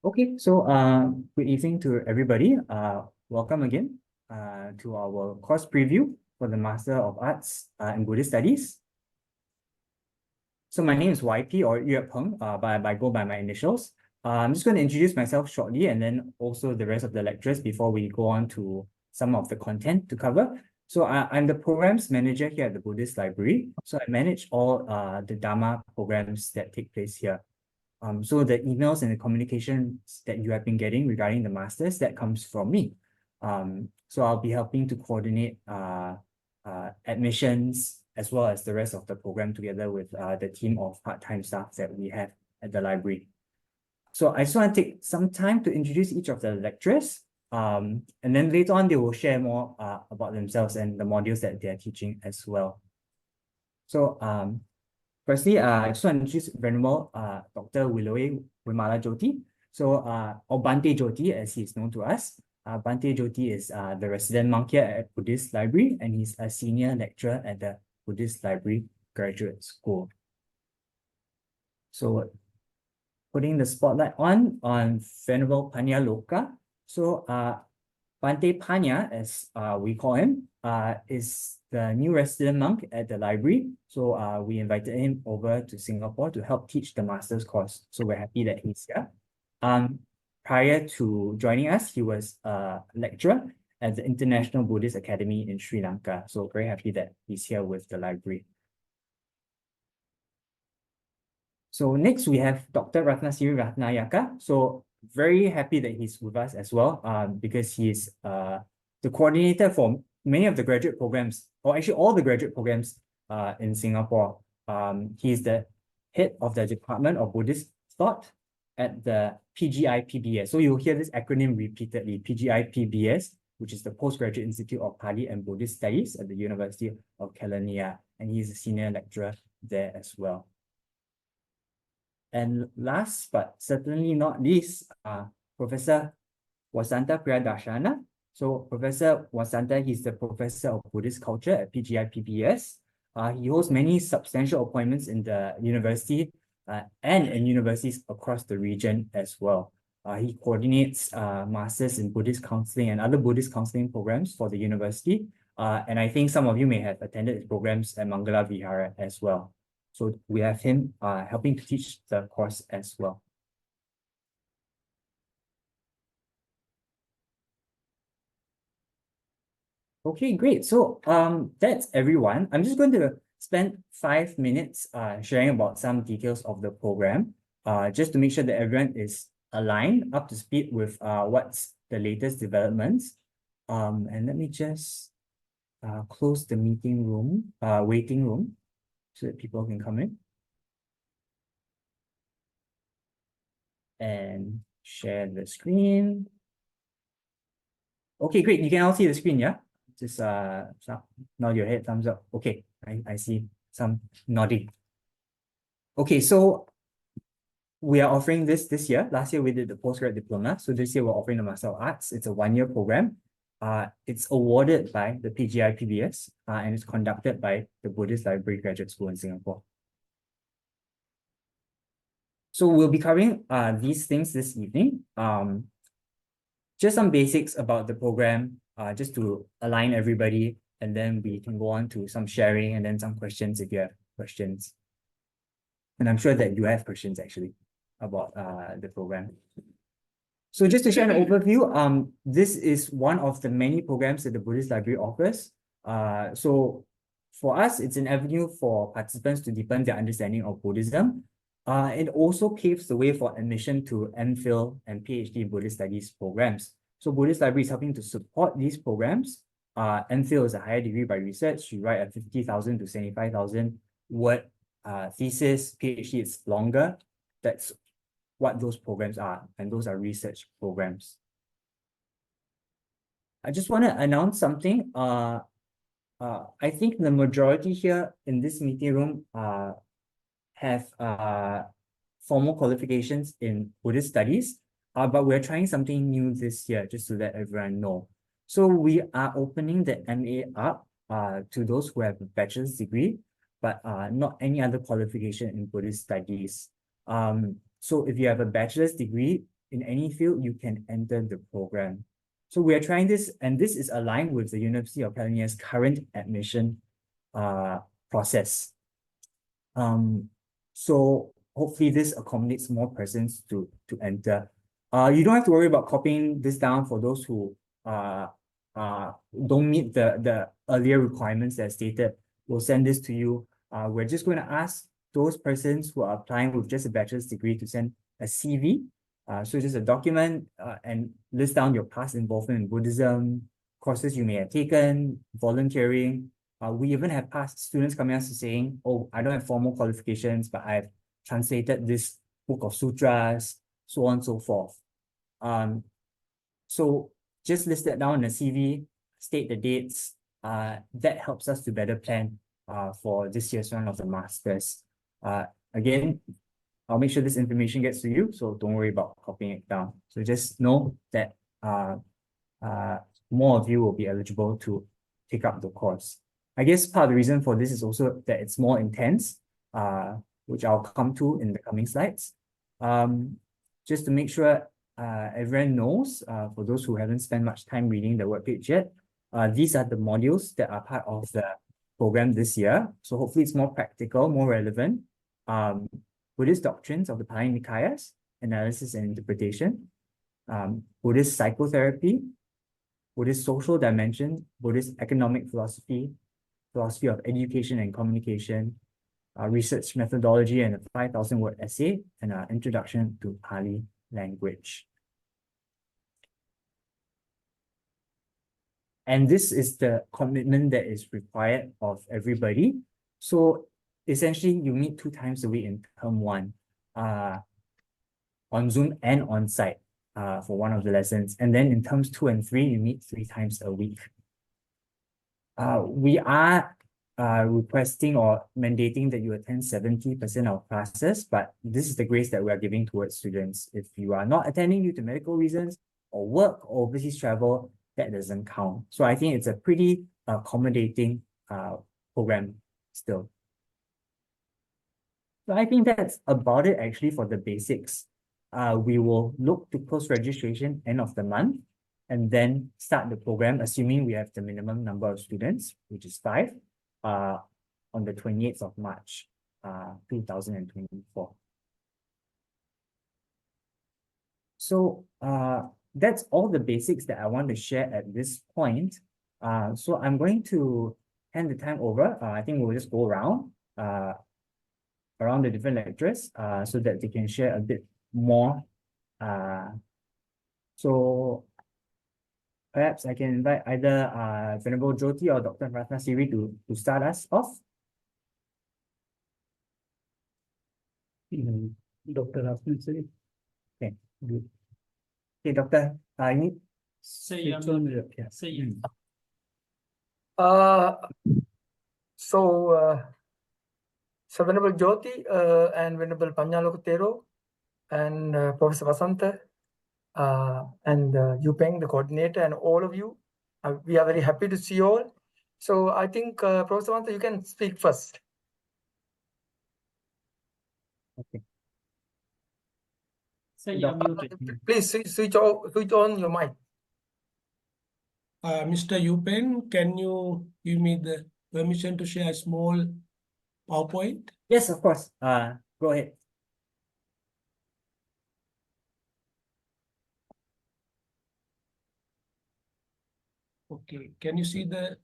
Okay, so good evening to everybody. Welcome again to our course preview for the Master of Arts in Buddhist Studies. So my name is YP or Yue Peng, but I go by my initials. I'm just going to introduce myself shortly and then also the rest of the lectures before we go on to some of the content to cover. So I'm the programs manager here at the Buddhist Library. So I manage all the Dharma programs that take place here. So the emails and the communications that you have been getting regarding the masters, that comes from me. So I'll be helping to coordinate admissions as well as the rest of the program together with the team of part-time staff that we have at the library. So I just want to take some time to introduce each of the lecturers. And then later on, they will share more about themselves and the modules that they are teaching as well. So firstly, I just want to introduce Venerable Dr. Wiloye Wimalajothi. So, or Bante Jyoti, as he is known to us. Bante Jyoti is the resident monk here at Buddhist Library, and he's a senior lecturer at the Buddhist Library Graduate School. So, putting the spotlight on Venerable Paññāloka. So, Bante Paññā, as we call him, is the new resident monk at the library. So we invited him over to Singapore to help teach the master's course. So we're happy that he's here. Prior to joining us, he was a lecturer at the International Buddhist Academy in Sri Lanka. So very happy that he's here with the library. So next we have Dr. Rathnasiri Rathnayaka. So very happy that he's with us as well, because he's the coordinator for many of the graduate programs, or actually all the graduate programs in Singapore. He's the head of the Department of Buddhist Thought at the PGIPBS. So you'll hear this acronym repeatedly, PGIPBS, which is the Postgraduate Institute of Pali and Buddhist Studies at the University of Kelaniya, and he's a senior lecturer there as well. And last but certainly not least, Professor Wasantha Priyadarshana. So Professor Wasantha, he's the Professor of Buddhist Culture at PGIPBS. He holds many substantial appointments in the university and in universities across the region as well. He coordinates masters in Buddhist counseling and other Buddhist counseling programs for the university. And I think some of you may have attended his programs at Mangala Vihara as well. So we have him helping to teach the course as well. Okay, great. So that's everyone. I'm just going to spend 5 minutes sharing about some details of the program, just to make sure that everyone is aligned, up to speed with what's the latest developments. And let me just close the meeting room, waiting room, so that people can come in and share the screen. Okay, great. You can all see the screen, yeah? Just nod your head, thumbs up. Okay, I see some nodding. Okay, so we are offering this year. Last year we did the postgrad diploma. So this year we're offering the Master of Arts. It's a 1-year program. It's awarded by the PGIPBS and it's conducted by the Buddhist Library Graduate School in Singapore. So we'll be covering these things this evening. Just some basics about the program, just to align everybody, and then we can go on to some sharing and then some questions if you have questions. And I'm sure that you have questions actually about the program. So just to share an overview, this is one of the many programs that the Buddhist Library offers. So for us, it's an avenue for participants to deepen their understanding of Buddhism. It also paves the way for admission to MPhil and PhD in Buddhist Studies programs. So Buddhist Library is helping to support these programs. MPhil is a higher degree by research. You write a 50,000 to 75,000 word thesis. PhD is longer. That's what those programs are, and those are research programs. I just want to announce something. I think the majority here in this meeting room have formal qualifications in Buddhist studies, but we're trying something new this year, just to let everyone know. So we are opening the MA up to those who have a bachelor's degree, but not any other qualification in Buddhist studies. So if you have a bachelor's degree in any field, you can enter the program. So we are trying this, and this is aligned with the University of California's current admission process. So hopefully this accommodates more persons to enter. You don't have to worry about copying this down for those who don't meet the earlier requirements that are stated. We'll send this to you. We're just going to ask those persons who are applying with just a bachelor's degree to send a CV. So just a document and list down your past involvement in Buddhism, courses you may have taken, volunteering. We even have past students coming us saying, oh, I don't have formal qualifications, but I've translated this book of sutras, so on and so forth. So just list that down in a CV, state the dates. That helps us to better plan for this year's round of the masters. Again, I'll make sure this information gets to you, so don't worry about copying it down. So just know that more of you will be eligible to take up the course. I guess part of the reason for this is also that it's more intense, which I'll come to in the coming slides. Just to make sure everyone knows, for those who haven't spent much time reading the webpage yet, these are the modules that are part of the program this year. So hopefully it's more practical, more relevant. Buddhist doctrines of the Pali Nikayas, analysis and interpretation, Buddhist psychotherapy, Buddhist social dimension, Buddhist economic philosophy, philosophy of education and communication, research methodology and a 5,000-word essay, and an introduction to Pali language. And this is the commitment that is required of everybody. So essentially, you meet 2 times a week in term 1, on Zoom and on site for one of the lessons. And then in terms 2 and 3, you meet 3 times a week. We are requesting or mandating that you attend 70% of classes, but this is the grace that we are giving towards students. If you are not attending due to medical reasons or work or overseas travel, that doesn't count. So I think it's a pretty accommodating program still. So I think that's about it actually for the basics. We will look to close registration end of the month and then start the program, assuming we have the minimum number of students, which is 5, on the 28th of March, 2024. So that's all the basics that I want to share at this point. So I'm going to hand the time over. I think we'll just go around the different lecturers so that they can share a bit more. So perhaps I can invite either Venerable Jyoti or Dr. Rathnasiri to start us off. Dr. Rathnasiri. Okay, good. Okay, Doctor, I need Say say So Venerable Jyoti and Venerable Paññāloka and Professor Wasantha and Yupeng, the coordinator, and all of you, we are very happy to see you all. So I think Professor Wasantha, you can speak first. Okay. Say you're muted. Please switch on your mic. Mr. Yupen, can you give me the permission to share a small PowerPoint? Yes, of course. Go ahead. Okay, can you see the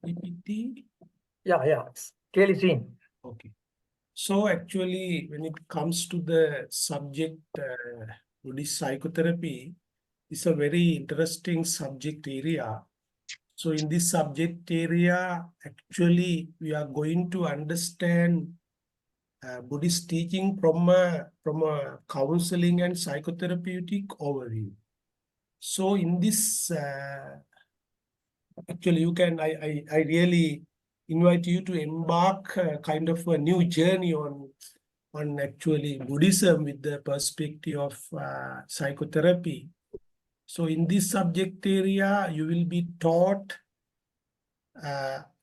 PPT? Yeah, it's clearly seen. Okay. So actually, when it comes to the subject, Buddhist psychotherapy, it's a very interesting subject area. So in this subject area, actually, we are going to understand Buddhist teaching from a counseling and psychotherapeutic overview. So in this, actually, you can, I really invite you to embark kind of a new journey on actually Buddhism with the perspective of psychotherapy. So in this subject area, you will be taught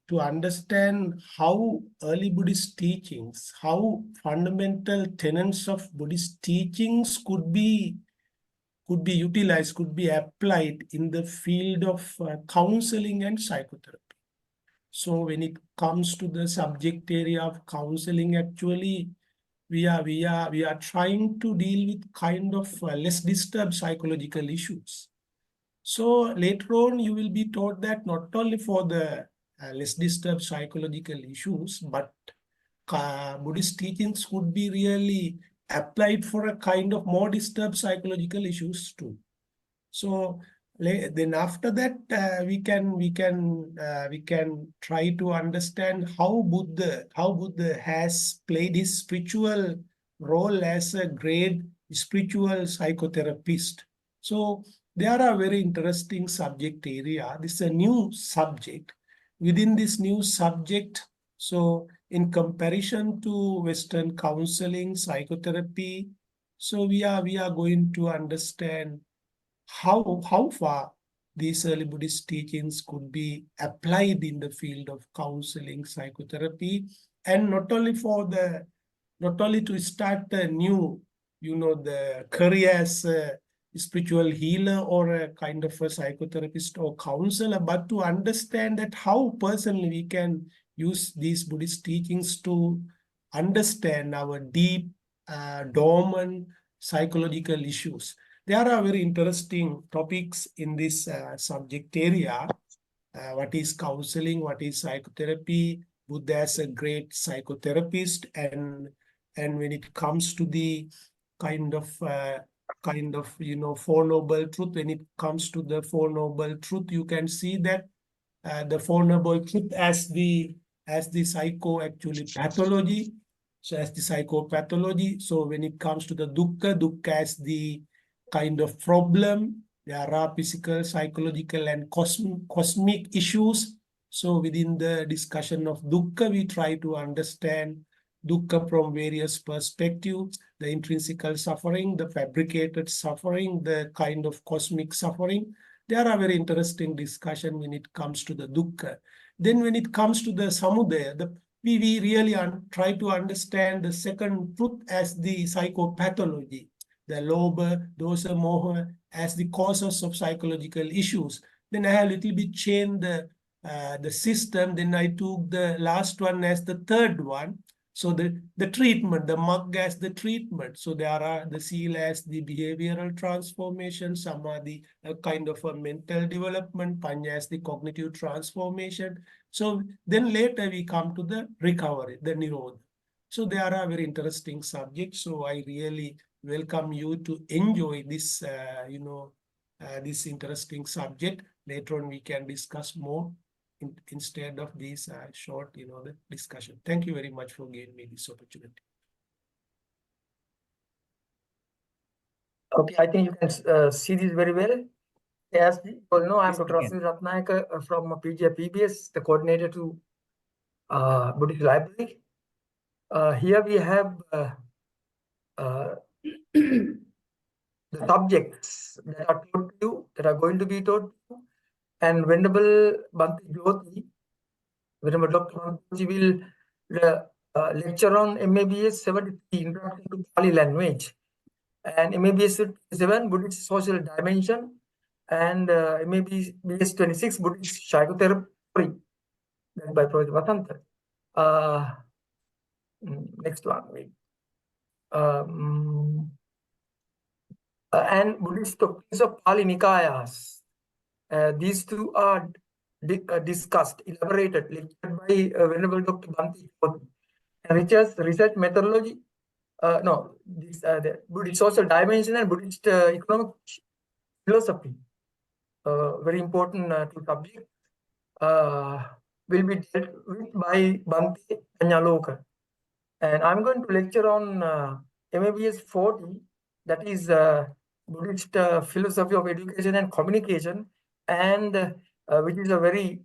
to understand how early Buddhist teachings, how fundamental tenets of Buddhist teachings could be utilized, could be applied in the field of counseling and psychotherapy. So when it comes to the subject area of counseling, actually, we are trying to deal with kind of less disturbed psychological issues. So later on, you will be taught that not only for the less disturbed psychological issues, but Buddhist teachings could be really applied for a kind of more disturbed psychological issues too. So then after that, we can try to understand how Buddha has played his spiritual role as a great spiritual psychotherapist. So there are very interesting subject area. This is a new subject. Within this new subject, so in comparison to Western counseling, psychotherapy, so we are going to understand how far these early Buddhist teachings could be applied in the field of counseling, psychotherapy, and not only to start a new, the career as a spiritual healer or a kind of a psychotherapist or counselor, but to understand that how personally we can use these Buddhist teachings to understand our deep, dormant psychological issues. There are very interesting topics in this subject area. What is counseling? What is psychotherapy? Buddha is a great psychotherapist, and when it comes to the kind of Four Noble Truth, when it comes to the Four Noble Truth, you can see that the Four Noble Truth as the psycho actually pathology. So as the psychopathology. So when it comes to the dukkha as the kind of problem, there are physical, psychological, and cosmic issues. So within the discussion of dukkha, we try to understand dukkha from various perspectives, the intrinsical suffering, the fabricated suffering, the kind of cosmic suffering. There are very interesting discussion when it comes to the dukkha. Then when it comes to the samudaya, we really try to understand the second truth as the psychopathology, the lobha, dosa, moha as the causes of psychological issues. Then I have a little bit changed the system. Then I took the last one as the third one. So the treatment, the magga as the treatment. So there are the sila as the behavioral transformation, samadhi, a kind of a mental development, panya as the cognitive transformation. So then later we come to the recovery, the nirodha. So there are very interesting subjects. So I really welcome you to enjoy this, this interesting subject. Later on we can discuss more instead of this short, the discussion. Thank you very much for giving me this opportunity. Okay, I think you can see this very well. As you all know, I'm Dr. Rathnayaka from PGIPBS, the coordinator to Buddhist Library. Here we have the subjects that are taught to you, that are going to be taught to you. And Venerable Bhante Venerable Dr. Bhante will lecture on MABS 73, Introduction to Pali Language, and MABS 7, Buddhist Social Dimension, and MABS 26, Buddhist Psychotherapy, by Prof. Wasantha. Next one, wait. And Buddhist doctrines of Pali Nikayas. These two are discussed, elaborated, lectured by Venerable Dr. Bhante. And research methodology, the Buddhist social dimension and Buddhist economic philosophy, very important two subjects, will be dealt with by Bhante Paññāloka. And I'm going to lecture on MABS 40, that is Buddhist philosophy of education and communication, and which is a very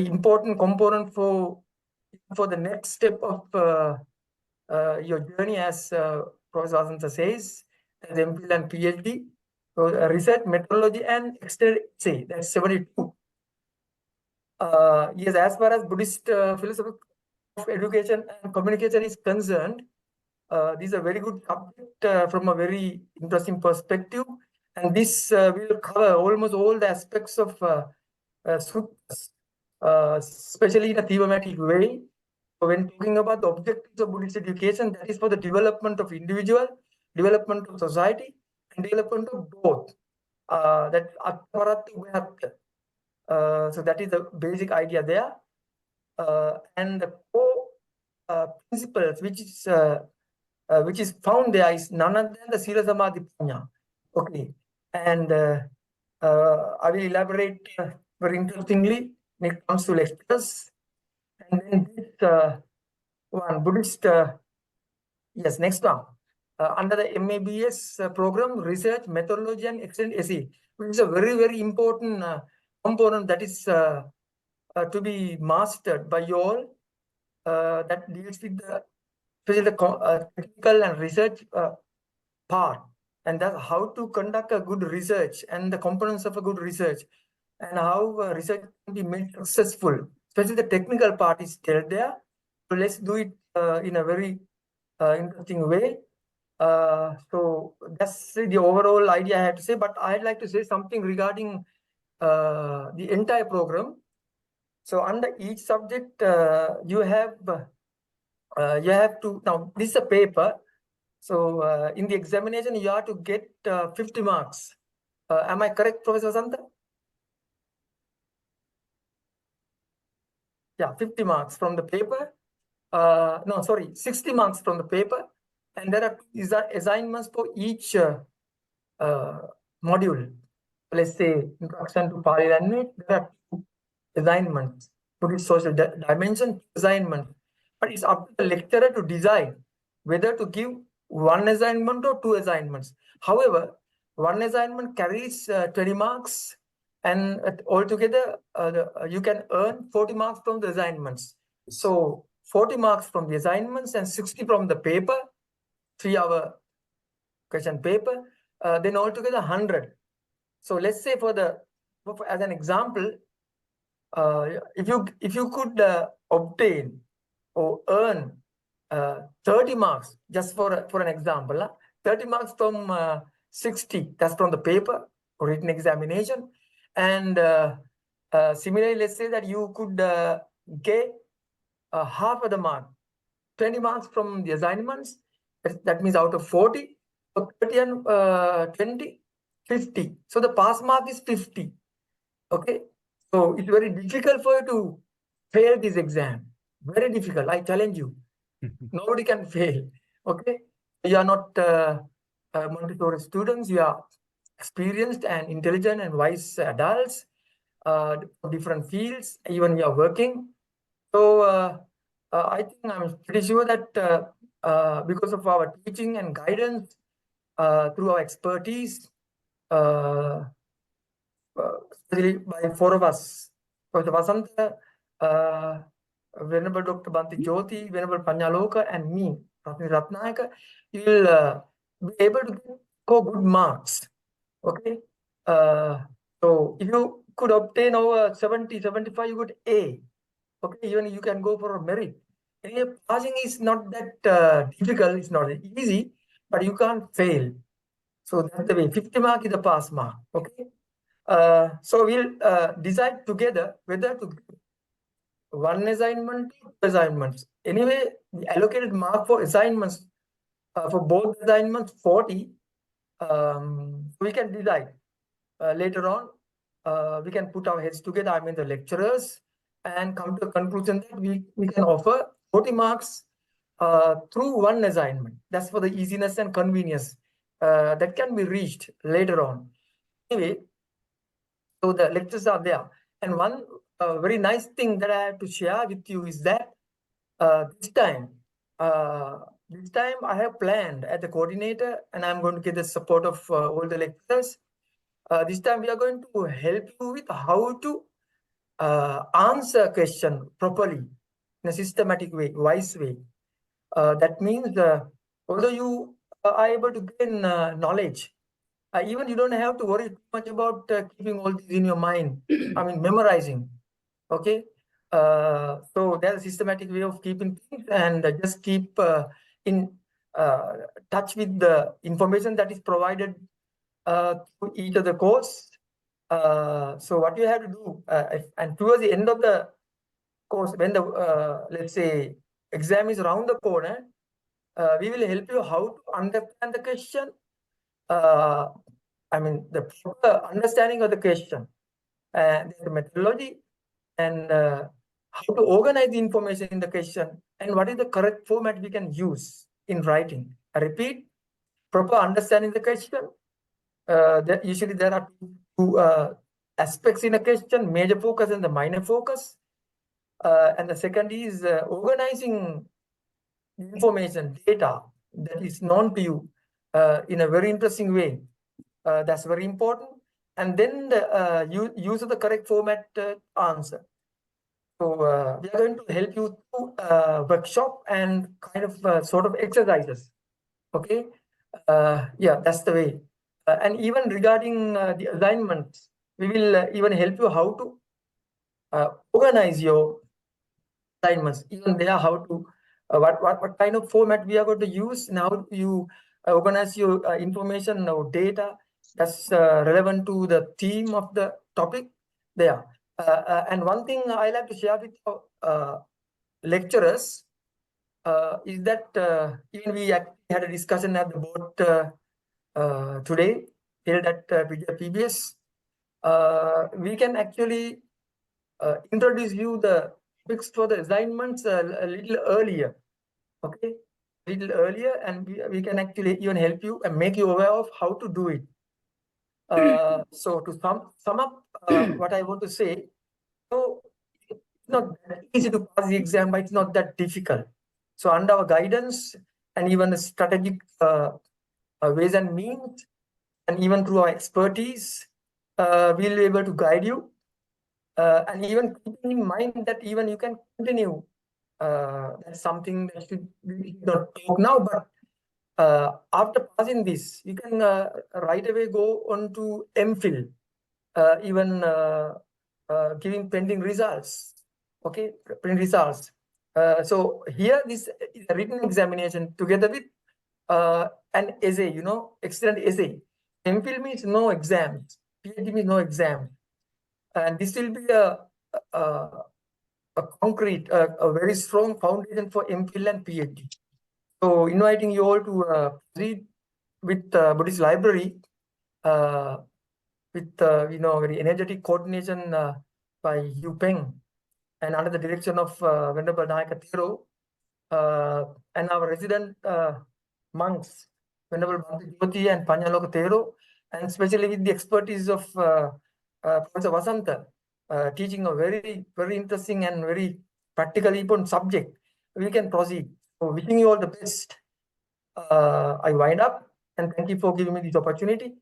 important component for the next step of your journey, as Professor Wasantha says, as MPhil and PhD. So research methodology and extended essay, that's 72. Yes, as far as Buddhist philosophy of education and communication is concerned, this is a very good subject from a very interesting perspective. And this will cover almost all the aspects of suttas, especially in a thematic way. So when talking about the objectives of Buddhist education, that is for the development of individual, development of society, and development of both. That Atmaratta Vihatta. So that is the basic idea there. And the core principles which is found there is none other than the Sila Samadhi Paññā. Okay, and I will elaborate very interestingly when it comes to lectures. And then this one Buddhist, yes, next one. Under the MABS program, research, methodology, and extended essay, which is a very, very important component that is to be mastered by you all. That deals with the especially the technical and research part, and that's how to conduct a good research and the components of a good research, and how research can be made successful. Especially the technical part is still there. So let's do it in a very interesting way. So that's the overall idea I have to say, but I'd like to say something regarding the entire program. So under each subject, you have to, now this is a paper. So in the examination, you have to get 50 marks. Am I correct, Professor Wasantha? Yeah, 50 marks from the paper. No, sorry, 60 marks from the paper. And there are assignments for each module. Let's say introduction to Pali language, there are 2 assignments. Buddhist social dimension, assignment. But it's up to the lecturer to decide whether to give 1 assignment or 2 assignments. However, 1 assignment carries 20 marks, and altogether you can earn 40 marks from the assignments. So 40 marks from the assignments and 60 from the paper, 3-hour question paper, then altogether 100. So let's say as an example, if you could obtain or earn 30 marks, just for an example, 30 marks from 60, that's from the paper or written examination. And similarly, let's say that you could get half of the mark, 20 marks from the assignments. That means out of 40, so 30 and 20, 50. So the pass mark is 50. Okay. So it's very difficult for you to fail this exam. Very difficult. I challenge you. Nobody can fail. Okay. You are not Montessori students. You are experienced and intelligent and wise adults, different fields. Even you are working. So I think I'm pretty sure that because of our teaching and guidance, through our expertise, especially by 4 of us, Dr. Wasantha, Venerable Dr. Viloye, Venerable Paññāloka, and me, Rathnayaka, you will be able to score good marks. Okay. So if you could obtain over 70, 75, you got A. Okay, even you can go for a merit. Anyway, passing is not that difficult, it's not easy, but you can't fail. So that's the way. 50 mark is the pass mark. Okay. So we'll decide together whether to give 1 assignment, 2 assignments. Anyway, the allocated mark for assignments for both assignments 40. We can decide later on. We can put our heads together, I mean the lecturers, and come to a conclusion that we can offer 40 marks through 1 assignment. That's for the easiness and convenience that can be reached later on. Anyway, so the lectures are there. And one very nice thing that I have to share with you is that this time I have planned as the coordinator, and I'm going to get the support of all the lecturers. This time we are going to help you with how to answer a question properly in a systematic way, wise way. That means although you are able to gain knowledge, even you don't have to worry too much about keeping all these in your mind. I mean, memorizing. Okay. So there's a systematic way of keeping things, and just keep in touch with the information that is provided to each of the course. So what you have to do, and towards the end of the course, when the let's say exam is around the corner, we will help you how to understand the question. I mean, the proper understanding of the question, and the methodology, and how to organize the information in the question, and what is the correct format we can use in writing. I repeat, proper understanding the question. Usually there are two aspects in a question: major focus and the minor focus. And the second is organizing information, data that is known to you in a very interesting way. That's very important. And then the use of the correct format answer. So we are going to help you through workshop and kind of sort of exercises. Okay. Yeah, that's the way. And even regarding the assignments, we will even help you how to organize your assignments. Even there, how to what kind of format we are going to use, and how you organize your information or data that's relevant to the theme of the topic there. And one thing I like to share with lecturers is that even we had a discussion at the board today, held at PGIPBS. We can actually introduce you the topics for the assignments a little earlier. Okay, a little earlier, and we can actually even help you and make you aware of how to do it. So to sum up what I want to say, so it's not that easy to pass the exam, but it's not that difficult. So under our guidance and even the strategic ways and means, and even through our expertise, we'll be able to guide you. And even keeping in mind that even you can continue. That's something that we not talk now, but after passing this, you can right away go on to MPhil, even giving pending results. Okay, pending results. So here this is a written examination together with an essay, excellent essay. MPhil means no exams, PhD means no exam. And this will be a concrete, a very strong foundation for MPhil and PhD. So inviting you all to read with Buddhist Library with very energetic coordination by Yu Peng, and under the direction of Venerable Rathnayaka and our resident monks, Venerable Wiloye and Paññāloka, and especially with the expertise of Professor Wasantha, teaching a very, very interesting and very practically important subject. We can proceed. So wishing you all the best. I wind up, and thank you for giving me this opportunity.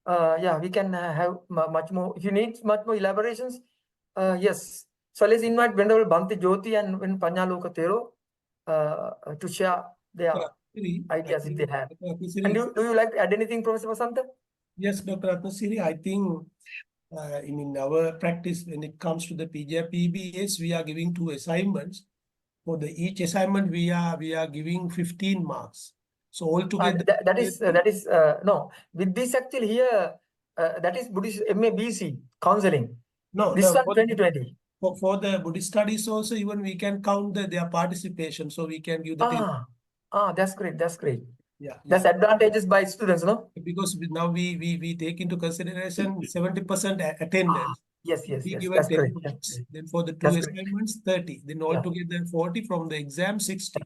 Yeah, we can have much more. If you need much more elaborations, yes. So let's invite Venerable Bhante Jyoti and Paññāloka to share their ideas if they have. And do you like to add anything, Professor Wasantha? Yes, Dr. Rathnasiri, I think in our practice, when it comes to the PGIPBS, we are giving 2 assignments. For each assignment, we are giving 15 marks. So altogether, that is no. With this actually here, that is Buddhist MABC counseling. No, this no, one 2020. For the Buddhist studies also, even we can count their participation, so we can give the that's great. That's great. Yeah, that's advantages by students, no? Because now we take into consideration 70% attendance. Yes. We give That's 10 great. marks. Then for the 2 assignments, 30. Then altogether 40 from the exam, 60.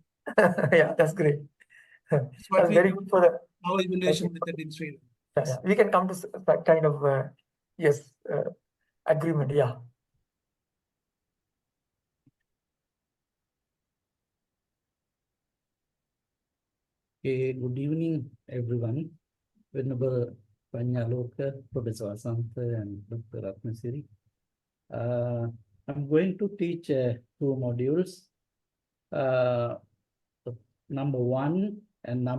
Yeah, that's great. That's very good for our evaluation method in Sri Lanka. Yeah, we can come to that kind of agreement. Yeah. Okay, good evening, everyone. Venerable Paññāloka, Professor Wasantha, and Dr. Rathnasiri. I'm going to teach 2 modules. Number 1 and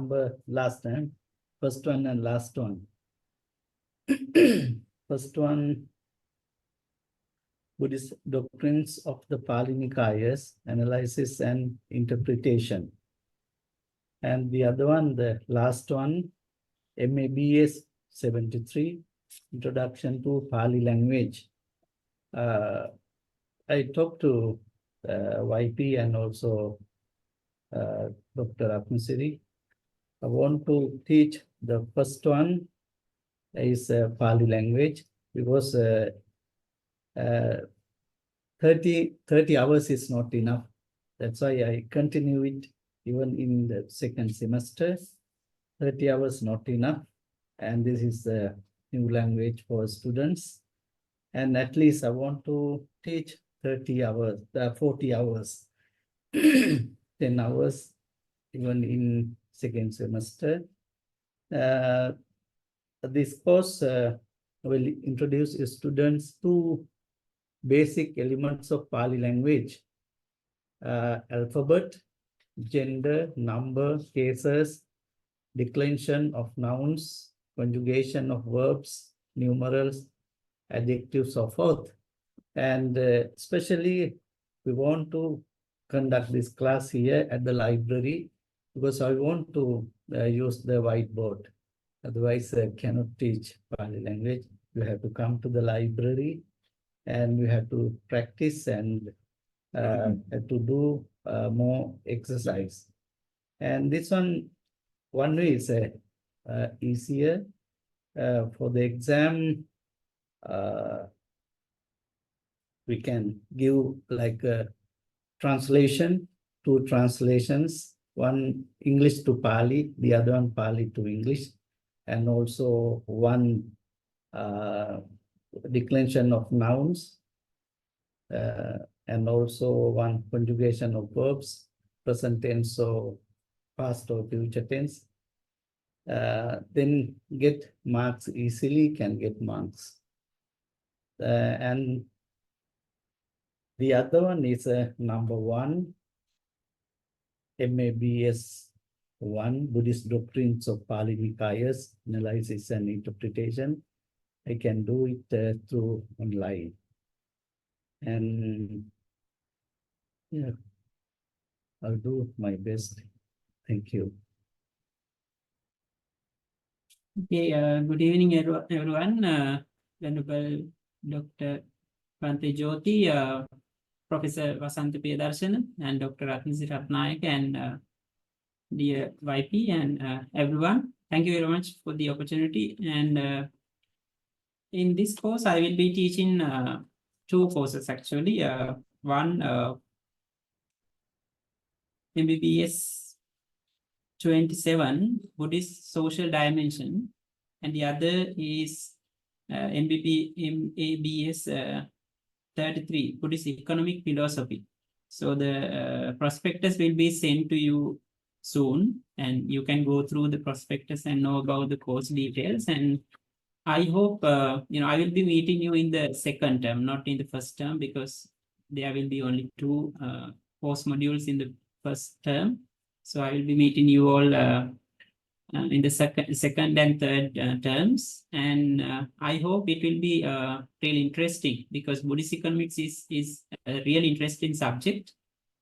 last time. First one and last one. First one Buddhist Doctrines of the Pali Nikayas, Analysis and Interpretation. And the other one, the last one, MABS 73, Introduction to Pali Language. I talked to YP and also Dr. Rathnasiri. I want to teach the first one is Pali language, because 30 hours is not enough. That's why I continue it even in the second semester. 30 hours not enough. And this is the new language for students. And at least I want to teach 30 hours, 40 hours, 10 hours, even in second semester. This course will introduce students to basic elements of Pali language: alphabet, gender, number, cases, declension of nouns, conjugation of verbs, numerals, adjectives, so forth. And especially we want to conduct this class here at the library, because I want to use the whiteboard. Otherwise, I cannot teach Pali language. You have to come to the library and you have to practice and have to do more exercise. And this one way is easier. For the exam, we can give like a translation, 2 translations, one English to Pali, the other one Pali to English, and also one declension of nouns, and also one conjugation of verbs, present tense or past or future tense. Then get marks easily, can get marks. And the other one is number 1, MABS 1, Buddhist Doctrines of Pali Nikayas, Analysis and Interpretation. I can do it through online. And yeah, I'll do my best. Thank you. Okay, good evening, everyone. Venerable Dr. Paññāloka, Professor Wasantha Priyadarshana, and Dr. Rathnasiri Rathnayaka, and dear YP and everyone. Thank you very much for the opportunity. And in this course, I will be teaching 2 courses actually. One MBBS 27, Buddhist Social Dimension, and the other is MABS 33, Buddhist Economic Philosophy. So the prospectus will be sent to you soon, and you can go through the prospectus and know about the course details. And I hope, I will be meeting you in the second term, not in the first term, because there will be only 2 course modules in the first term. So I will be meeting you all in the second and third terms. And I hope it will be really interesting, because Buddhist economics is a really interesting subject,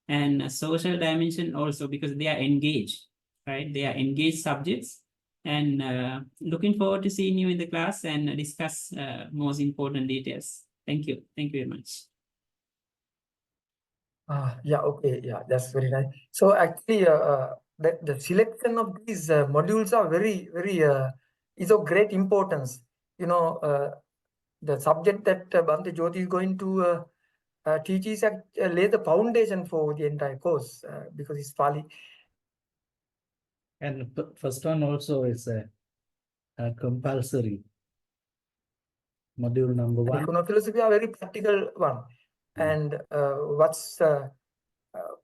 and social dimension also, because they are engaged, right? They are engaged subjects. And looking forward to seeing you in the class and discuss most important details. Thank you. Thank you very much. Yeah, okay, yeah, that's very nice. So actually, the selection of these modules are very, very is of great importance. The subject that Bhante Jyoti is going to teach is lay the foundation for the entire course, because it's Pali. And first one also is a compulsory. Module number 1. Economic philosophy are very practical one. And what's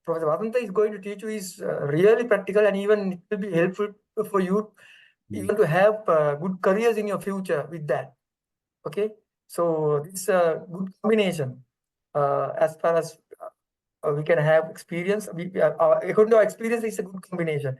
Professor Wasantha is going to teach you is really practical, and even it will be helpful for you even to have good careers in your future with that. Okay, so this is a good combination as far as we can have experience. According to our experience, it's a good combination.